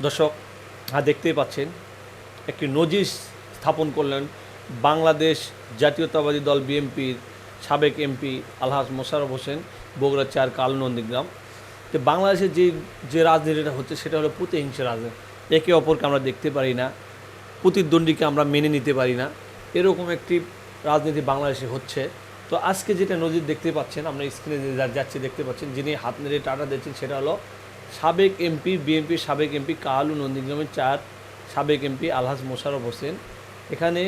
দর্শক দেখতেই পাচ্ছেন একটি নজির স্থাপন করলেন বাংলাদেশ জাতীয়তাবাদী দল বিএনপির সাবেক এমপি আলহাজ মোশাররফ হোসেন বগুড়া ৪ কালু নন্দীগ্রাম। তো বাংলাদেশে যে রাজনীতিটা হচ্ছে সেটা হলো প্রতিহিংসা রাজনীতি। একে অপরকে আমরা দেখতে পারি না, প্রতিদ্বন্দ্বীকে আমরা মেনে নিতে পারি না, এরকম একটি রাজনীতি বাংলাদেশে হচ্ছে। তো আজকে যেটা নজির দেখতে পাচ্ছেন, আমরা স্ক্রিনে যাচ্ছি দেখতে পাচ্ছেন, যিনি হাত নেড়ে টাটা দিচ্ছেন সেটা হলো সাবেক এমপি, বিএনপির সাবেক এমপি কালু নন্দীগ্রামের ৪ সাবেক এমপি আলহাজ মোশাররফ হোসেন। এখানে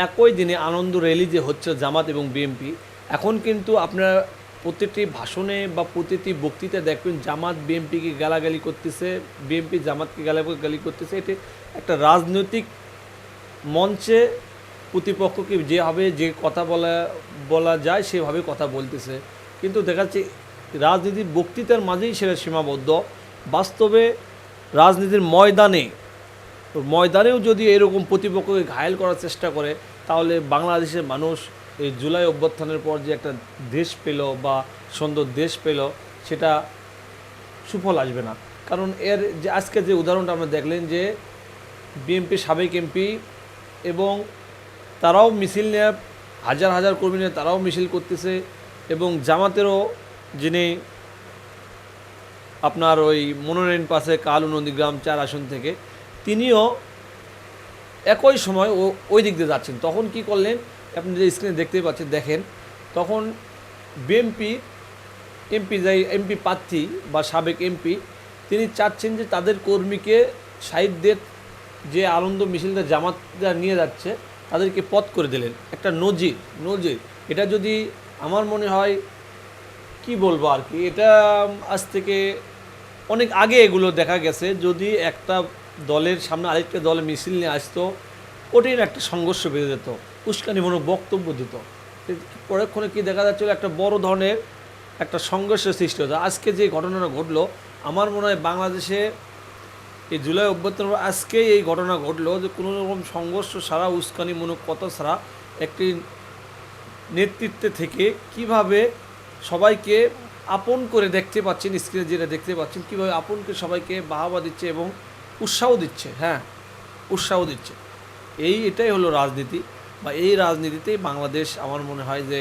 একই দিনে আনন্দ র্যালি যে হচ্ছে জামাত এবং বিএনপি, এখন কিন্তু আপনারা প্রতিটি ভাষণে বা প্রতিটি বক্তৃতায় দেখবেন জামাত বিএনপিকে গালাগালি করতেছে, বিএনপি জামাতকে গালাগালি করতেছে। এটি একটা রাজনৈতিক মঞ্চে প্রতিপক্ষকে যেভাবে যে কথা বলা যায় সেভাবে কথা বলতেছে, কিন্তু দেখা যাচ্ছে রাজনীতির বক্তৃতার মাঝেই সেটা সীমাবদ্ধ। বাস্তবে রাজনীতির ময়দানেও যদি এরকম প্রতিপক্ষকে ঘায়েল করার চেষ্টা করে, তাহলে বাংলাদেশের মানুষ এই জুলাই অভ্যুত্থানের পর যে একটা দেশ পেল বা সুন্দর দেশ পেল, সেটা সুফল আসবে না। কারণ এর যে আজকে যে উদাহরণটা আমরা দেখলেন যে বিএনপির সাবেক এমপি এবং তারাও মিছিল নিয়ে হাজার হাজার কর্মী নিয়ে তারাও মিছিল করতেছে, এবং জামাতেরও যিনি আপনার ওই মনোনয়ন পাশে কালু নন্দীগ্রাম ৪ আসন থেকে, তিনিও একই সময় ওই দিক দিয়ে যাচ্ছেন। তখন কি করলেন, আপনি যে স্ক্রিনে দেখতে পাচ্ছেন, দেখেন তখন বিএনপি এমপি প্রার্থী বা সাবেক এমপি তিনি চাচ্ছেন যে তাদের কর্মীকে সাহিত্যদের যে আনন্দ মিছিলটা জামাতরা নিয়ে যাচ্ছে তাদেরকে পথ করে দিলেন। একটা নজির এটা যদি আমার মনে হয় কি বলবো আর কি, এটা আজ থেকে অনেক আগে এগুলো দেখা গেছে। যদি একটা দলের সামনে আরেকটা দল মিছিল নিয়ে আসতো, কঠিন একটা সংঘর্ষ বেঁধে যেত, উস্কানিমূলক বক্তব্য দিত, পরক্ষণে কি দেখা যাচ্ছিল একটা বড় ধরনের একটা সংঘর্ষের সৃষ্টি হতো। আজকে যে ঘটনাটা ঘটলো, আমার মনে হয় বাংলাদেশে এই জুলাই অভ্যুত্থান আজকেই এই ঘটনা ঘটলো যে কোনো রকম সংঘর্ষ ছাড়া, উস্কানিমূলক কথা ছাড়া একটি নেতৃত্বে থেকে কিভাবে সবাইকে আপন করে দেখতে পাচ্ছেন, স্ক্রিনে যেটা দেখতে পাচ্ছেন, কীভাবে আপন করে সবাইকে বাহবা দিচ্ছে এবং উৎসাহ দিচ্ছে। এটাই হলো রাজনীতি, বা এই রাজনীতিতেই বাংলাদেশ আমার মনে হয় যে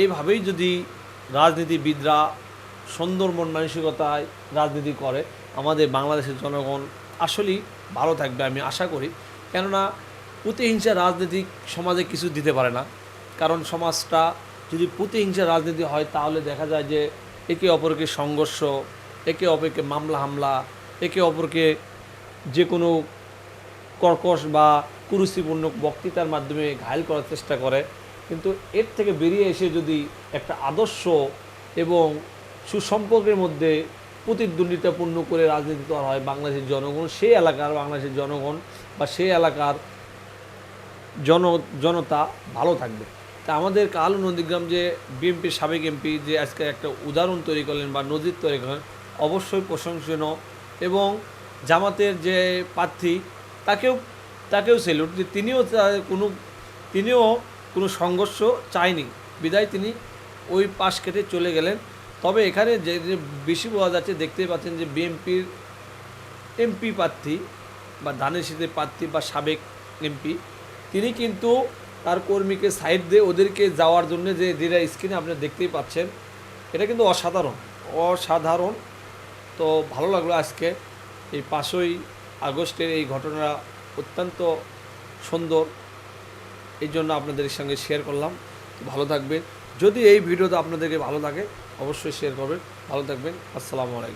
এইভাবেই যদি রাজনীতিবিদরা সুন্দর মন মানসিকতায় রাজনীতি করে, আমাদের বাংলাদেশের জনগণ আসলেই ভালো থাকবে আমি আশা করি। কেননা প্রতিহিংসা রাজনীতি সমাজে কিছু দিতে পারে না। কারণ সমাজটা যদি প্রতিহিংসা রাজনীতি হয়, তাহলে দেখা যায় যে একে অপরকে সংঘর্ষ, একে অপরকে মামলা হামলা, একে অপরকে যে কোনো কর্কশ বা কুরুচিপূর্ণ বক্তৃতার মাধ্যমে ঘায়েল করার চেষ্টা করে। কিন্তু এর থেকে বেরিয়ে এসে যদি একটা আদর্শ এবং সুসম্পর্কের মধ্যে প্রতিদ্বন্দ্বিতাপূর্ণ করে রাজনীতি করা হয়, বাংলাদেশের জনগণ, সেই এলাকার বাংলাদেশের জনগণ বা সেই এলাকার জনতা ভালো থাকবে। তা আমাদের কালু নন্দীগ্রাম যে বিএনপির সাবেক এমপি যে আজকে একটা উদাহরণ তৈরি করলেন বা নজির তৈরি করলেন, অবশ্যই প্রশংসনীয়। এবং জামাতের যে প্রার্থী তাকেও সেলুট, যে তিনিও কোনো সংঘর্ষ চায়নি, বিদায় তিনি ওই পাশ কেটে চলে গেলেন। তবে এখানে যে বেশি বোঝা যাচ্ছে, দেখতেই পাচ্ছেন যে বিএনপির এমপি প্রার্থী বা ধানের শীষের প্রার্থী বা সাবেক এমপি, তিনি কিন্তু তার কর্মীকে সাইড দিয়ে ওদেরকে যাওয়ার জন্য যে যেটা স্ক্রিনে আপনারা দেখতেই পাচ্ছেন, এটা কিন্তু অসাধারণ। তো ভালো লাগলো আজকে এই 5ই আগস্টের এই ঘটনা অত্যন্ত সুন্দর, এই জন্য আপনাদের সঙ্গে শেয়ার করলাম। ভালো থাকবেন। যদি এই ভিডিওটা আপনাদেরকে ভালো লাগে অবশ্যই শেয়ার করবেন। ভালো থাকবেন। আসসালামু আলাইকুম।